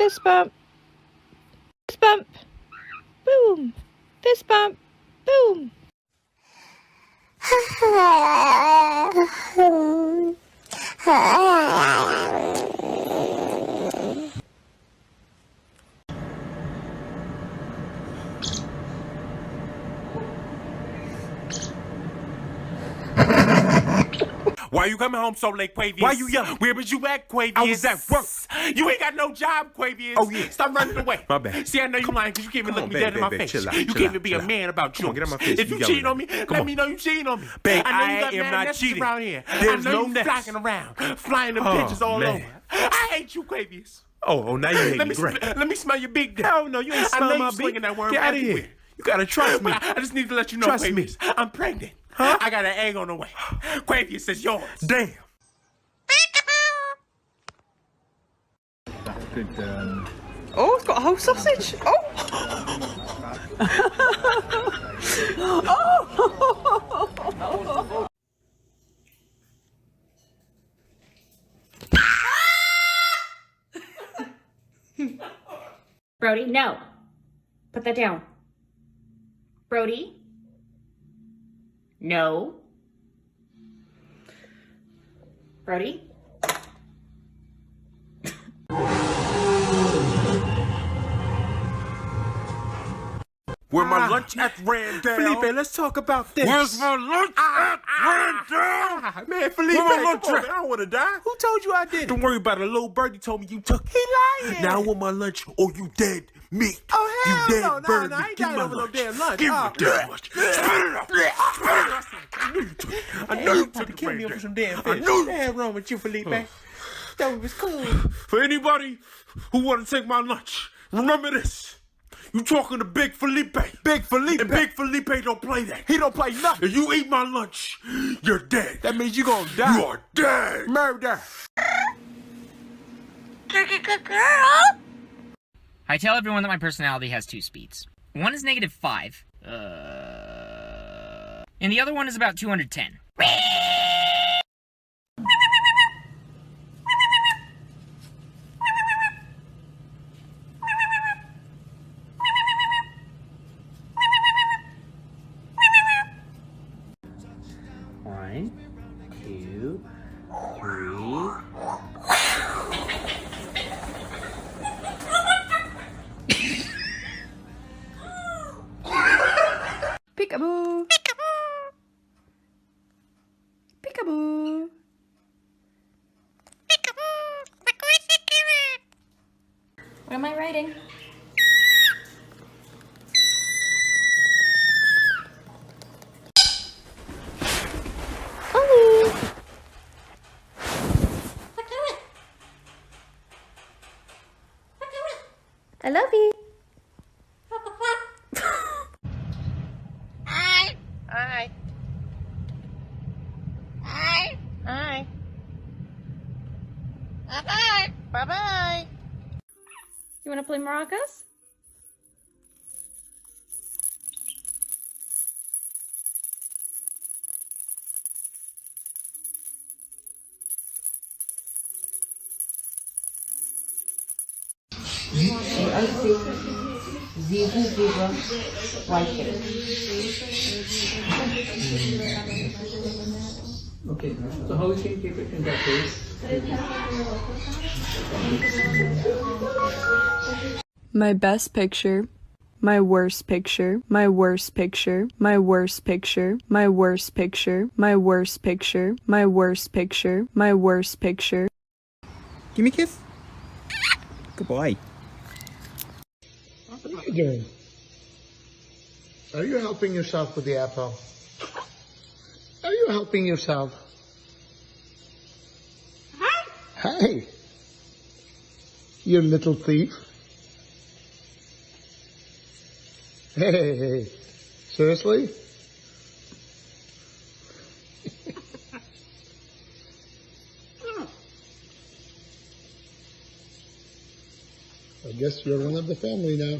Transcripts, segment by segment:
Fist bump. Fist bump. Boom. Fist bump. Boom. Why you coming home so late, Quavius? Why you yelling? Where was you at, Quavius? I was at work. You ain't got no job, Quavius. Oh, yeah. Stop running away. My bad. See, I know you lying because you can't even look me babe, dead in my babe, face. chill out, You chill can't out, even be chill a out. man about Come on, jokes. get out my face. If You you cheating yelling on me, at me. let Come me on. know you cheating on me. Babe, I know you got am mad not nesses cheating. around here. There's I know no you nest. flocking around, flying them Oh, pictures all man. over. I hate you, Quavius. Oh, now you hate me. Great. Let me smell your big dick. Hell no, you ain't I know smelling you my slinging beak. that worm Get out of everywhere. here. You gotta trust me. I just need to let you know, Trust Quavius, me. I'm pregnant. Huh? I got an egg on the way. Quavius is yours. Damn. Oh, it's got a whole sausage. Oh. Oh. Brody, no. Put that down. Brody? No. Brody? Where my lunch at Randall? Felipe, let's talk about this. Where's my lunch at Randall? Man, Felipe, Where my come lunch on, at? man, I don't want to die. Who told you I did it? Don't worry about it. A little birdie told me you took it. He lying. Now I want my lunch or you dead meat. Oh, hell you dead no, bird no, I meat. ain't Give dying me my over no lunch. damn lunch. Give me Oh. my damn lunch. Spit it up. Spit it up. I knew you took it. I knew you About took to it. kill me over some damn I fish. knew you. What's wrong with you, Felipe? Thought it was cool. For anybody who want to take my lunch, remember this. You talking to Big Felipe. Big Felipe. And Big Felipe don't play that. He don't play nothing. If you eat my lunch, you're dead. That means you gonna die. You are dead. Murder. I tell everyone that my personality has two speeds. One is -5. And the other one is about 210. One, two, Peekaboo. Peekaboo. What am I writing? I love you. Hi. Hi. Hi. Hi. Bye-bye. Bye-bye. You want to play maracas? Zebra, white hair. Okay, so how we can keep it in that way? My best picture, my worst picture, my worst picture, my worst picture, my worst picture, my worst picture, my worst picture, my worst picture. Give me a kiss. Good boy. What are you doing? Are you helping yourself with the apple? Are you helping yourself? Hey, you little thief. Hey, seriously? I guess you're one of the family now.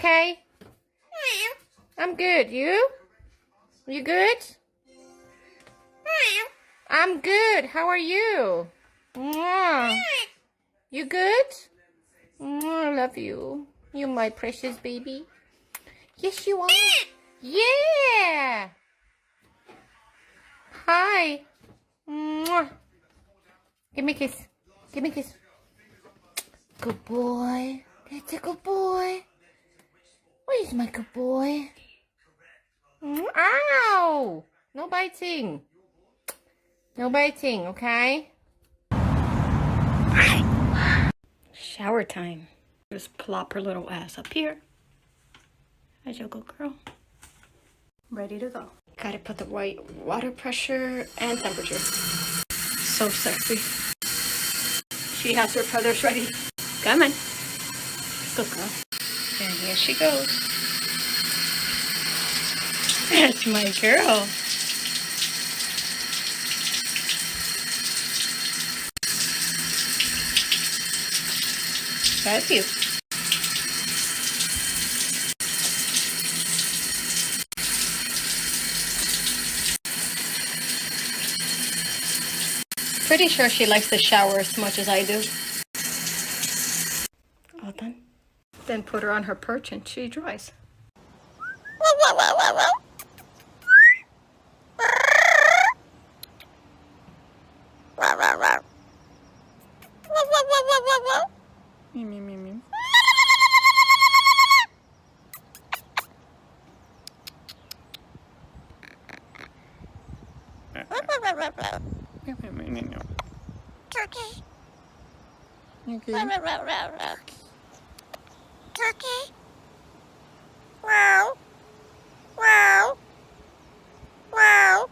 okay? I'm good. You? You good? I'm good. How are you? Mwah. You good? Mwah, I love you. You my precious baby. Yes, you are. Yeah. Hi. Mwah. Give me a kiss. Give me a kiss. Good boy. That's a good boy. Where's my good boy? Ow! No biting. No biting, okay? Shower time. Just plop her little ass up here. There's your good girl. Ready to go. Gotta put the right water pressure and temperature. So sexy. She has her feathers ready. Come on. Good girl. And here she goes. That's my girl. That's you. Pretty sure she likes to shower as much as I do. All done. Then put her on her perch and she dries. Me, me, me, me. Turkey. Okay. Turkey. Wow. Wow. Wow.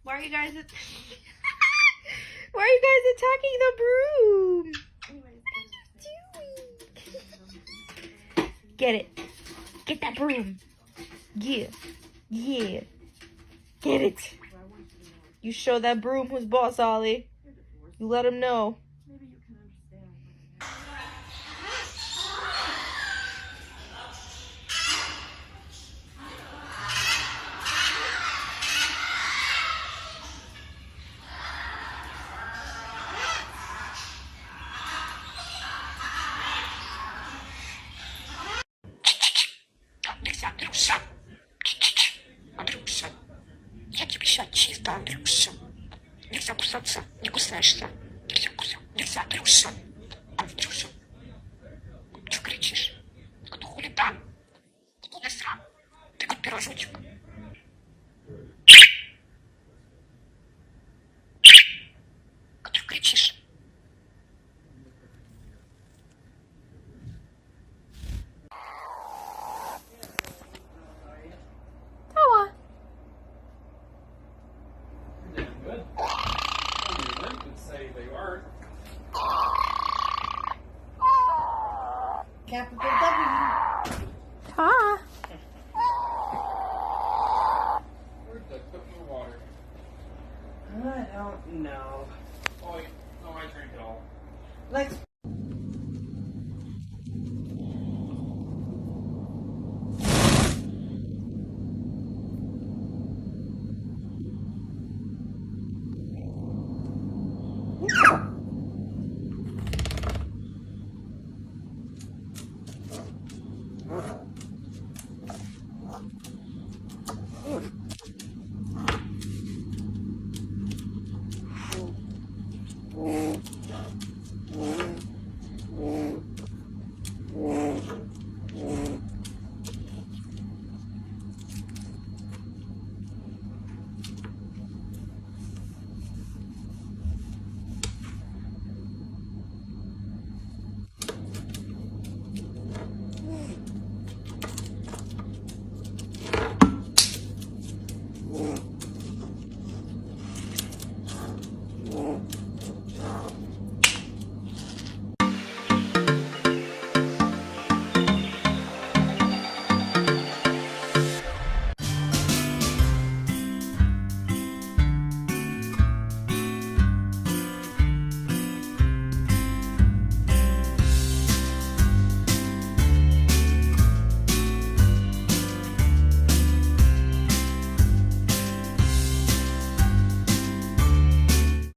Why are you guys why are you guys attacking the broom? Get it. Get that broom. Yeah. Yeah. Get it. You show that broom who's boss, Ollie. You let him know. Я тебе сейчас чисто, Андрюша. Нельзя кусаться, не кусаешься. Нельзя, Андрюша. Андрюша. Чего кричишь? Кто хулиган? Кто насрал? Ты как пирожочек. Кто кричишь? Capital W. Ah. Where'd they put my water? I don't know. Oh, no, I drank it all. Let's